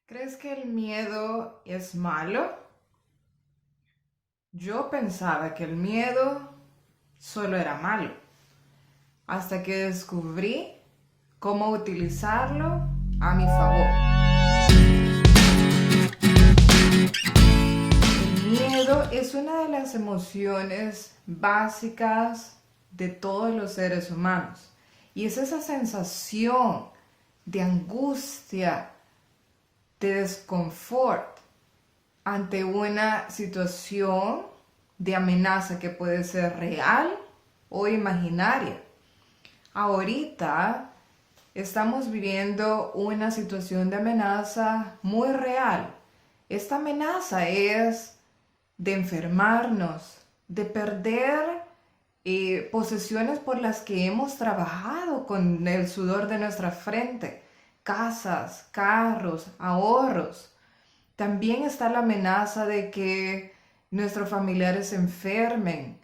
¿Crees que el miedo es malo? Yo pensaba que el miedo solo era malo, hasta que descubrí cómo utilizarlo a mi favor. El miedo es una de las emociones básicas de todos los seres humanos y es esa sensación de angustia, de desconfort ante una situación de amenaza que puede ser real o imaginaria. Ahorita estamos viviendo una situación de amenaza muy real. Esta amenaza es de enfermarnos, de perder posesiones por las que hemos trabajado con el sudor de nuestra frente, casas, carros, ahorros. También está la amenaza de que nuestros familiares se enfermen.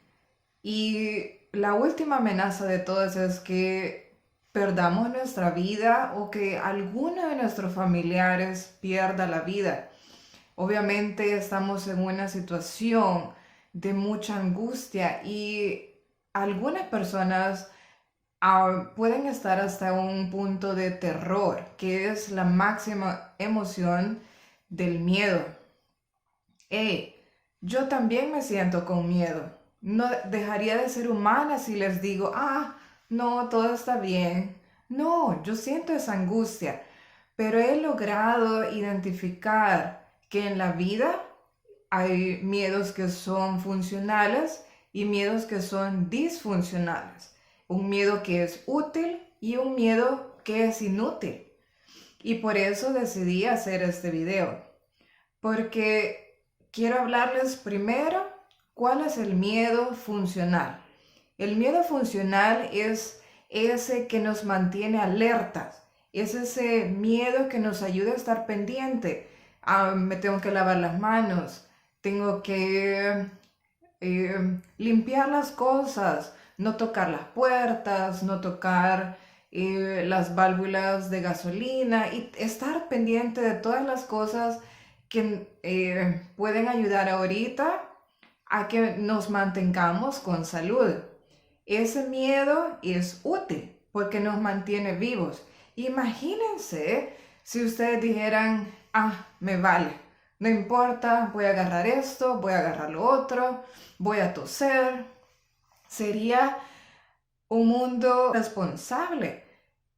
Y la última amenaza de todas es que perdamos nuestra vida o que alguno de nuestros familiares pierda la vida. Obviamente estamos en una situación de mucha angustia y algunas personas pueden estar hasta un punto de terror, que es la máxima emoción del miedo. Hey, yo también me siento con miedo. No dejaría de ser humana si les digo, no, todo está bien. No, yo siento esa angustia, pero he logrado identificar que en la vida hay miedos que son funcionales y miedos que son disfuncionales. Un miedo que es útil y un miedo que es inútil. Y por eso decidí hacer este video, porque quiero hablarles primero cuál es el miedo funcional. El miedo funcional es ese que nos mantiene alertas, es ese miedo que nos ayuda a estar pendiente. Me tengo que lavar las manos, tengo que limpiar las cosas, no tocar las puertas, no tocar las válvulas de gasolina y estar pendiente de todas las cosas que pueden ayudar ahorita a que nos mantengamos con salud. Ese miedo es útil porque nos mantiene vivos. Imagínense si ustedes dijeran, me vale, no importa, voy a agarrar esto, voy a agarrar lo otro, voy a toser. Sería un mundo responsable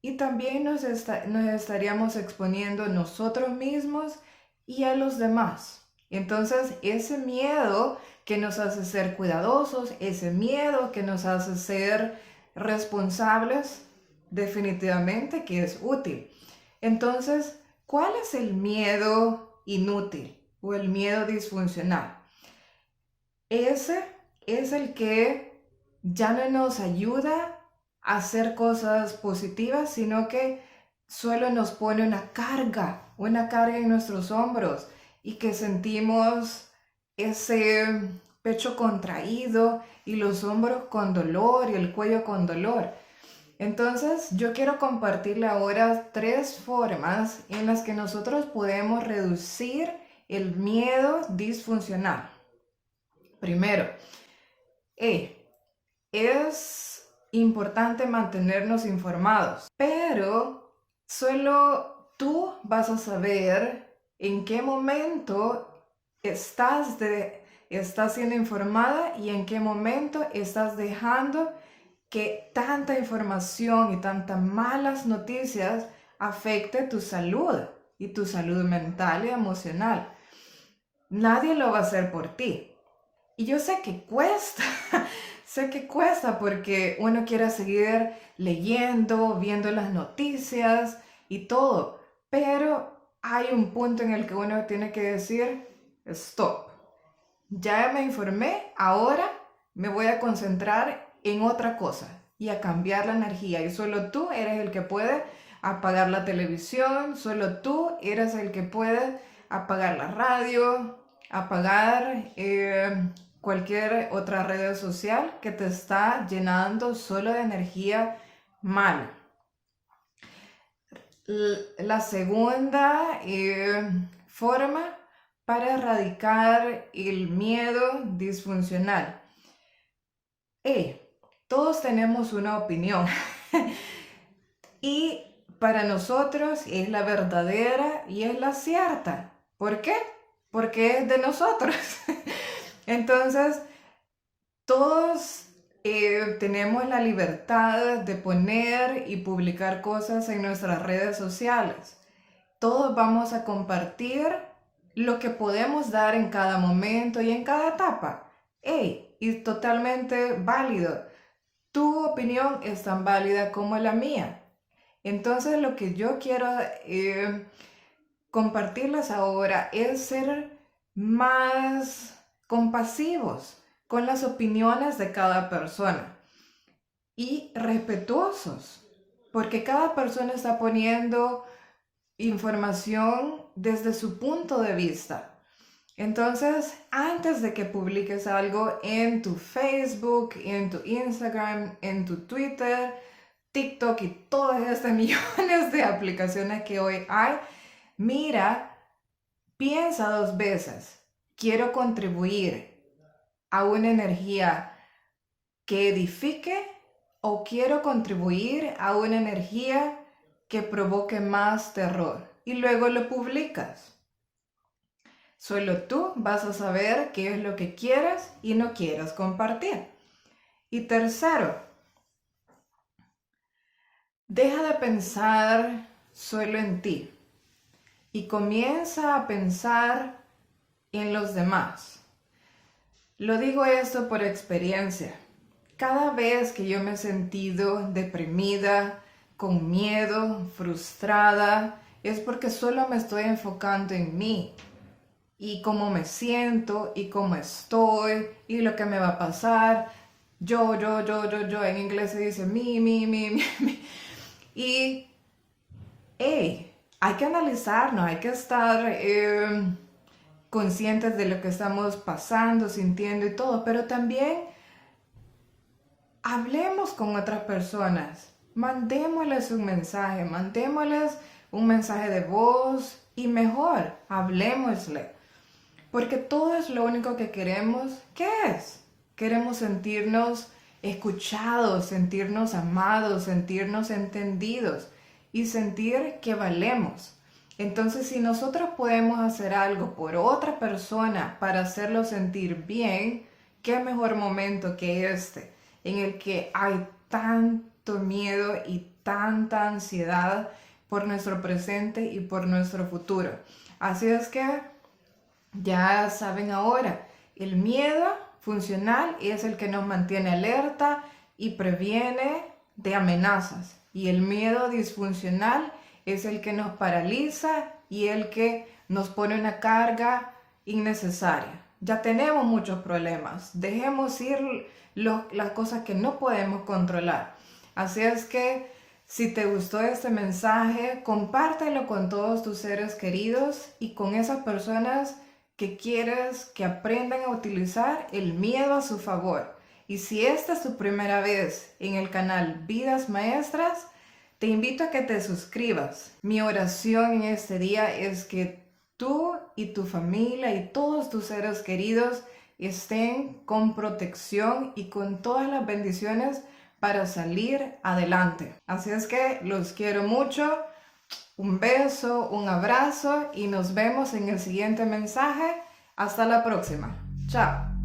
y también nos estaríamos exponiendo nosotros mismos y a los demás. Entonces, ese miedo que nos hace ser cuidadosos, ese miedo que nos hace ser responsables, definitivamente que es útil. Entonces, ¿cuál es el miedo inútil o el miedo disfuncional? Ese es el que ya no nos ayuda a hacer cosas positivas, sino que solo nos pone una carga en nuestros hombros y que sentimos ese pecho contraído y los hombros con dolor y el cuello con dolor. Entonces, yo quiero compartirle ahora 3 formas en las que nosotros podemos reducir el miedo disfuncional. Primero, es importante mantenernos informados, pero solo tú vas a saber en qué momento estás siendo informada y en qué momento estás dejando que tanta información y tantas malas noticias afecte tu salud y tu salud mental y emocional. Nadie lo va a hacer por ti. Y yo sé que cuesta, sé que cuesta porque uno quiere seguir leyendo, viendo las noticias y todo, pero hay un punto en el que uno tiene que decir, stop, ya me informé, ahora me voy a concentrar en otra cosa y a cambiar la energía. Y solo tú eres el que puede apagar la televisión, solo tú eres el que puede apagar la radio, apagar cualquier otra red social que te está llenando solo de energía mala. La segunda forma para erradicar el miedo disfuncional. Todos tenemos una opinión y para nosotros es la verdadera y es la cierta. ¿Por qué? Porque es de nosotros. Entonces, todos tenemos la libertad de poner y publicar cosas en nuestras redes sociales. Todos vamos a compartir lo que podemos dar en cada momento y en cada etapa. Y totalmente válido. Tu opinión es tan válida como la mía. Entonces, lo que yo quiero compartirles ahora es ser más compasivos con las opiniones de cada persona y respetuosos, porque cada persona está poniendo información desde su punto de vista. Entonces, antes de que publiques algo en tu Facebook, en tu Instagram, en tu Twitter, TikTok y todas estas millones de aplicaciones que hoy hay, mira, piensa 2 veces. ¿Quiero contribuir a una energía que edifique o quiero contribuir a una energía que provoque más terror? Y luego lo publicas. Solo tú vas a saber qué es lo que quieres y no quieres compartir. Y tercero, deja de pensar solo en ti y comienza a pensar en los demás. Lo digo esto por experiencia. Cada vez que yo me he sentido deprimida, con miedo, frustrada, es porque solo me estoy enfocando en mí y cómo me siento y cómo estoy y lo que me va a pasar. Yo. En inglés se dice me. Y, hay que analizarnos, hay que estar conscientes de lo que estamos pasando, sintiendo y todo, pero también hablemos con otras personas, mandémosles un mensaje, de voz y mejor, hablemosle, porque todo es lo único que queremos. ¿Qué es? Queremos sentirnos escuchados, sentirnos amados, sentirnos entendidos y sentir que valemos. Entonces, si nosotros podemos hacer algo por otra persona para hacerlo sentir bien, qué mejor momento que este, en el que hay tanto miedo y tanta ansiedad por nuestro presente y por nuestro futuro. Así es que ya saben ahora, el miedo funcional es el que nos mantiene alerta y previene de amenazas. Y el miedo disfuncional es el que nos paraliza y el que nos pone una carga innecesaria. Ya tenemos muchos problemas. Dejemos ir las cosas que no podemos controlar. Así es que si te gustó este mensaje, compártelo con todos tus seres queridos y con esas personas que quieres que aprendan a utilizar el miedo a su favor. Y si esta es tu primera vez en el canal Vidas Maestras, te invito a que te suscribas. Mi oración en este día es que tú y tu familia y todos tus seres queridos estén con protección y con todas las bendiciones para salir adelante. Así es que los quiero mucho. Un beso, un abrazo y nos vemos en el siguiente mensaje. Hasta la próxima. Chao.